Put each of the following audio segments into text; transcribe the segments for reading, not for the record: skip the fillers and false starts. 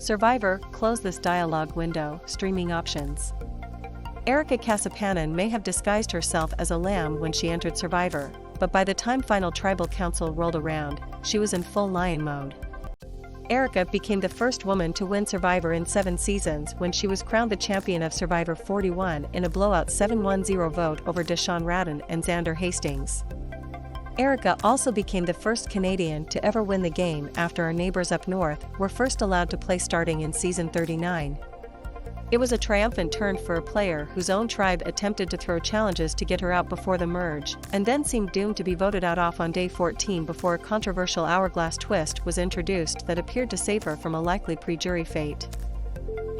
Survivor, close this dialog window, streaming options. Erika Casupanan may have disguised herself as a lamb when she entered Survivor, but by the time final tribal council rolled around, she was in full lion mode. Erika became the first woman to win Survivor in 7 seasons when she was crowned the champion of Survivor 41 in a blowout 7-1-0 vote over Deshawn, Radden and Xander Hastings. Erika also became the first Canadian to ever win the game after our neighbors up north were first allowed to play starting in season 39. It was a triumphant turn for a player whose own tribe attempted to throw challenges to get her out before the merge, and then seemed doomed to be voted out off on day 14 before a controversial hourglass twist was introduced that appeared to save her from a likely pre-jury fate.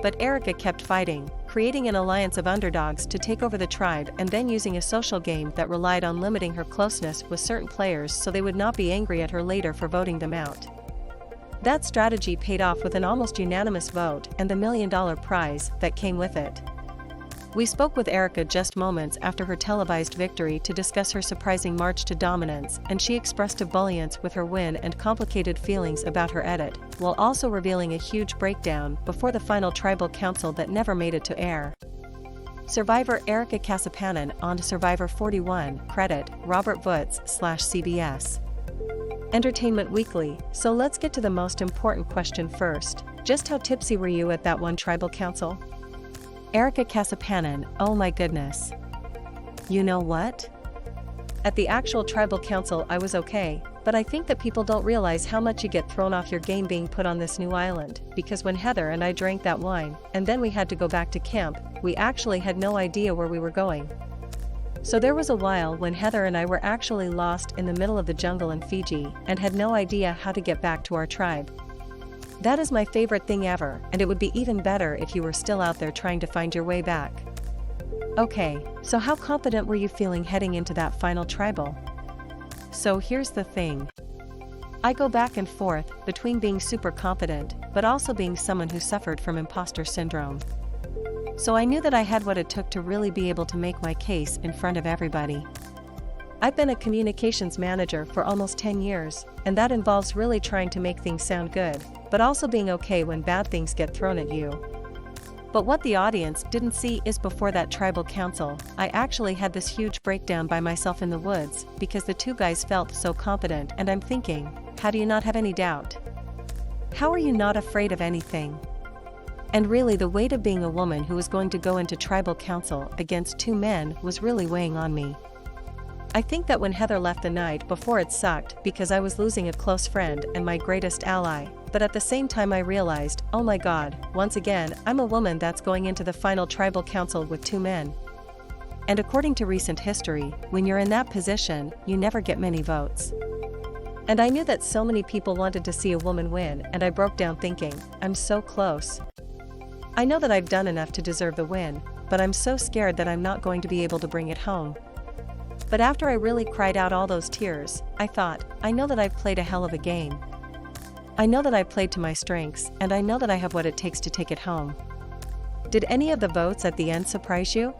But Erika kept fighting, creating an alliance of underdogs to take over the tribe and then using a social game that relied on limiting her closeness with certain players so they would not be angry at her later for voting them out. That strategy paid off with an almost unanimous vote and the $1 million prize that came with it. We spoke with Erika just moments after her televised victory to discuss her surprising march to dominance, and she expressed ebullience with her win and complicated feelings about her edit, while also revealing a huge breakdown before the final tribal council that never made it to air. Survivor Erika Casupanan on to Survivor 41, credit, Robert Vutz/CBS. Entertainment Weekly. So let's get to the most important question first. Just how tipsy were you at that one tribal council? Erika Casupanan, oh my goodness. You know what? At the actual tribal council I was okay, but I think that people don't realize how much you get thrown off your game being put on this new island, because when Heather and I drank that wine, and then we had to go back to camp, we actually had no idea where we were going. So there was a while when Heather and I were actually lost in the middle of the jungle in Fiji and had no idea how to get back to our tribe. That is my favorite thing ever, and it would be even better if you were still out there trying to find your way back. Okay, so how confident were you feeling heading into that final tribal? So here's the thing. I go back and forth between being super confident, but also being someone who suffered from imposter syndrome. So I knew that I had what it took to really be able to make my case in front of everybody. I've been a communications manager for almost 10 years, and that involves really trying to make things sound good, but also being okay when bad things get thrown at you. But what the audience didn't see is before that tribal council, I actually had this huge breakdown by myself in the woods, because the two guys felt so confident, and I'm thinking, how do you not have any doubt? How are you not afraid of anything? And really the weight of being a woman who was going to go into tribal council against 2 men was really weighing on me. I think that when Heather left the night before it sucked because I was losing a close friend and my greatest ally, but at the same time I realized, oh my god, once again, I'm a woman that's going into the final tribal council with 2 men. And according to recent history, when you're in that position, you never get many votes. And I knew that so many people wanted to see a woman win, and I broke down thinking, I'm so close. I know that I've done enough to deserve the win, but I'm so scared that I'm not going to be able to bring it home. But after I really cried out all those tears, I thought, I know that I've played a hell of a game. I know that I've played to my strengths, and I know that I have what it takes to take it home. Did any of the votes at the end surprise you?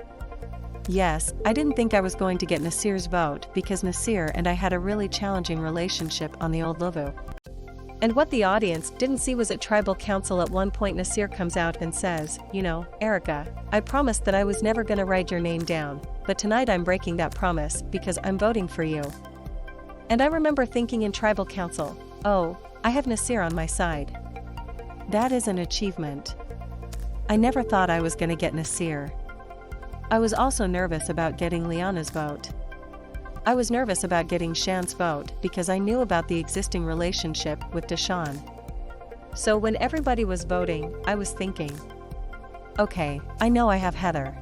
Yes, I didn't think I was going to get Nasir's vote because Nasir and I had a really challenging relationship on the old Luvu. And what the audience didn't see was at tribal council at one point Nasir comes out and says, you know, Erika, I promised that I was never gonna write your name down, but tonight I'm breaking that promise because I'm voting for you. And I remember thinking in tribal council, oh, I have Nasir on my side. That is an achievement. I never thought I was gonna get Nasir. I was also nervous about getting Liana's vote. I was nervous about getting Shan's vote because I knew about the existing relationship with Deshawn. So when everybody was voting, I was thinking, okay, I know I have Heather.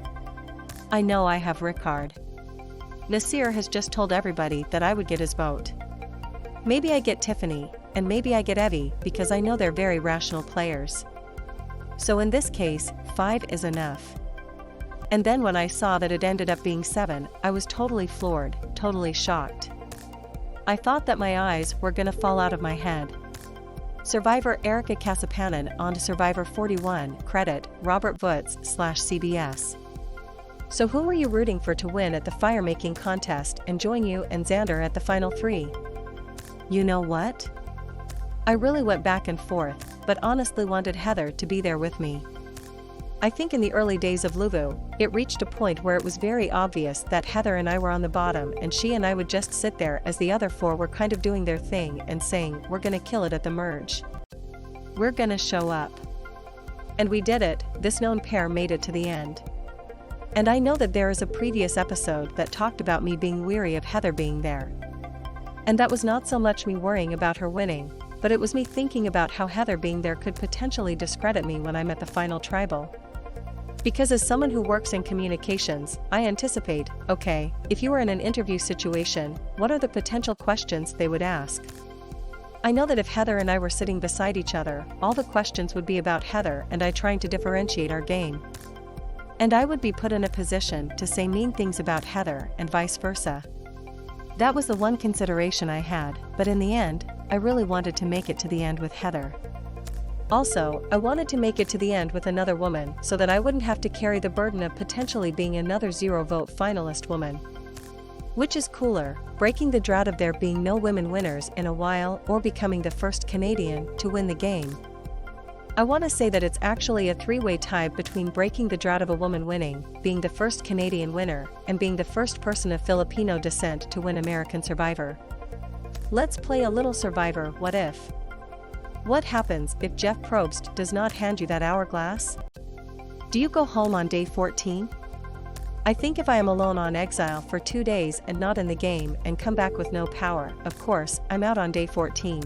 I know I have Rickard. Nasir has just told everybody that I would get his vote. Maybe I get Tiffany, and maybe I get Evie because I know they're very rational players. So in this case, 5 is enough. And then when I saw that it ended up being 7, I was totally floored, totally shocked. I thought that my eyes were gonna fall out of my head. Survivor Erika Casupanan on to Survivor 41, credit, Robert Vutz/CBS. So who were you rooting for to win at the fire-making contest and join you and Xander at the final 3? You know what? I really went back and forth, but honestly wanted Heather to be there with me. I think in the early days of Luvu, it reached a point where it was very obvious that Heather and I were on the bottom and she and I would just sit there as the other four were kind of doing their thing and saying, "We're gonna kill it at the merge. We're gonna show up." And we did it. This known pair made it to the end. And I know that there is a previous episode that talked about me being weary of Heather being there. And that was not so much me worrying about her winning, but it was me thinking about how Heather being there could potentially discredit me when I'm at the final tribal. Because as someone who works in communications, I anticipate, okay, if you were in an interview situation, what are the potential questions they would ask? I know that if Heather and I were sitting beside each other, all the questions would be about Heather and I trying to differentiate our game. And I would be put in a position to say mean things about Heather and vice versa. That was the one consideration I had, but in the end, I really wanted to make it to the end with Heather. Also, I wanted to make it to the end with another woman so that I wouldn't have to carry the burden of potentially being another zero-vote finalist woman. Which is cooler, breaking the drought of there being no women winners in a while or becoming the first Canadian to win the game? I want to say that it's actually a three-way tie between breaking the drought of a woman winning, being the first Canadian winner, and being the first person of Filipino descent to win American Survivor. Let's play a little Survivor What If. What happens if Jeff Probst does not hand you that hourglass? Do you go home on day 14? I think if I am alone on exile for 2 days and not in the game and come back with no power, of course, I'm out on day 14.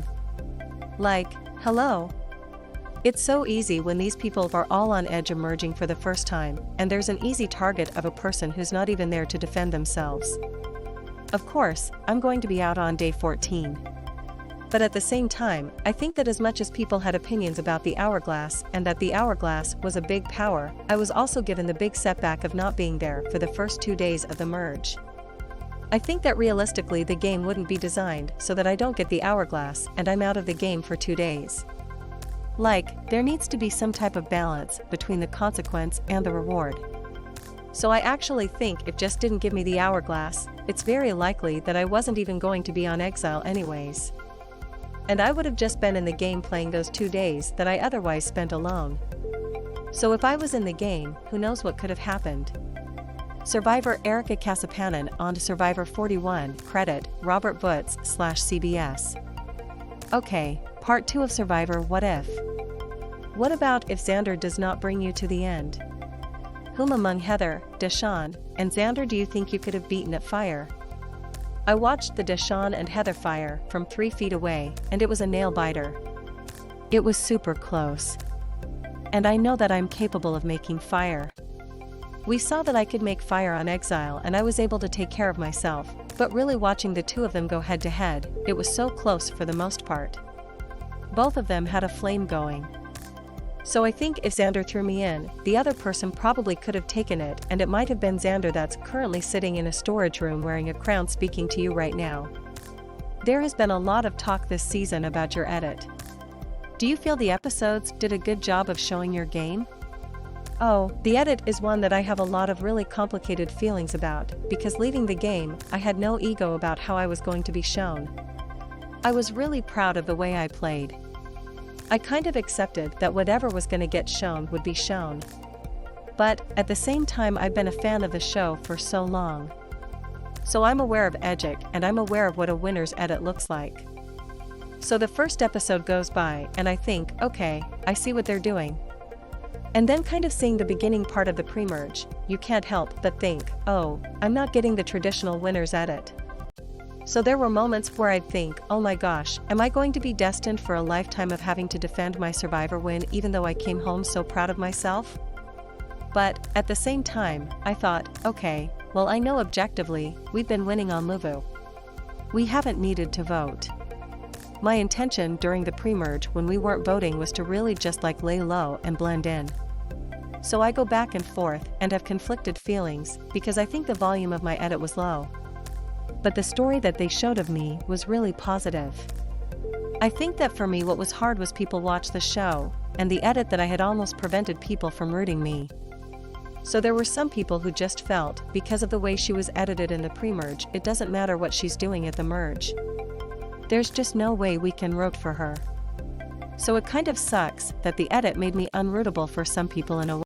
Like, hello? It's so easy when these people are all on edge emerging for the first time, and there's an easy target of a person who's not even there to defend themselves. Of course, I'm going to be out on day 14. But at the same time, I think that as much as people had opinions about the hourglass and that the hourglass was a big power, I was also given the big setback of not being there for the first 2 days of the merge. I think that realistically the game wouldn't be designed so that I don't get the hourglass and I'm out of the game for 2 days. Like, there needs to be some type of balance between the consequence and the reward. So I actually think if just didn't give me the hourglass, it's very likely that I wasn't even going to be on exile anyways. And I would have just been in the game playing those 2 days that I otherwise spent alone. So if I was in the game, who knows what could have happened? Survivor Erika Casupanan on to Survivor 41, credit, Robert Butts/CBS. Okay, part 2 of Survivor What If? What about if Xander does not bring you to the end? Whom among Heather, Deshawn, and Xander do you think you could have beaten at fire? I watched the Deshawn and Heather fire from 3 feet away, and it was a nail-biter. It was super close. And I know that I'm capable of making fire. We saw that I could make fire on exile and I was able to take care of myself, but really watching the two of them go head-to-head, it was so close for the most part. Both of them had a flame going. So I think if Xander threw me in, the other person probably could have taken it, and it might have been Xander that's currently sitting in a storage room wearing a crown speaking to you right now. There has been a lot of talk this season about your edit. Do you feel the episodes did a good job of showing your game? Oh, the edit is one that I have a lot of really complicated feelings about, because leaving the game, I had no ego about how I was going to be shown. I was really proud of the way I played. I kind of accepted that whatever was going to get shown would be shown. But, at the same time, I've been a fan of the show for so long. So I'm aware of Edgic and I'm aware of what a winner's edit looks like. So the first episode goes by and I think, okay, I see what they're doing. And then kind of seeing the beginning part of the pre-merge, you can't help but think, oh, I'm not getting the traditional winner's edit. So there were moments where I'd think, oh my gosh, am I going to be destined for a lifetime of having to defend my Survivor win even though I came home so proud of myself? But, at the same time, I thought, okay, well I know objectively, we've been winning on Luvu. We haven't needed to vote. My intention during the pre-merge when we weren't voting was to really just like lay low and blend in. So I go back and forth and have conflicted feelings because I think the volume of my edit was low. But the story that they showed of me was really positive. I think that for me what was hard was people watch the show, and the edit that I had almost prevented people from rooting me. So there were some people who just felt, because of the way she was edited in the pre-merge, it doesn't matter what she's doing at the merge. There's just no way we can root for her. So it kind of sucks that the edit made me unrootable for some people in a way.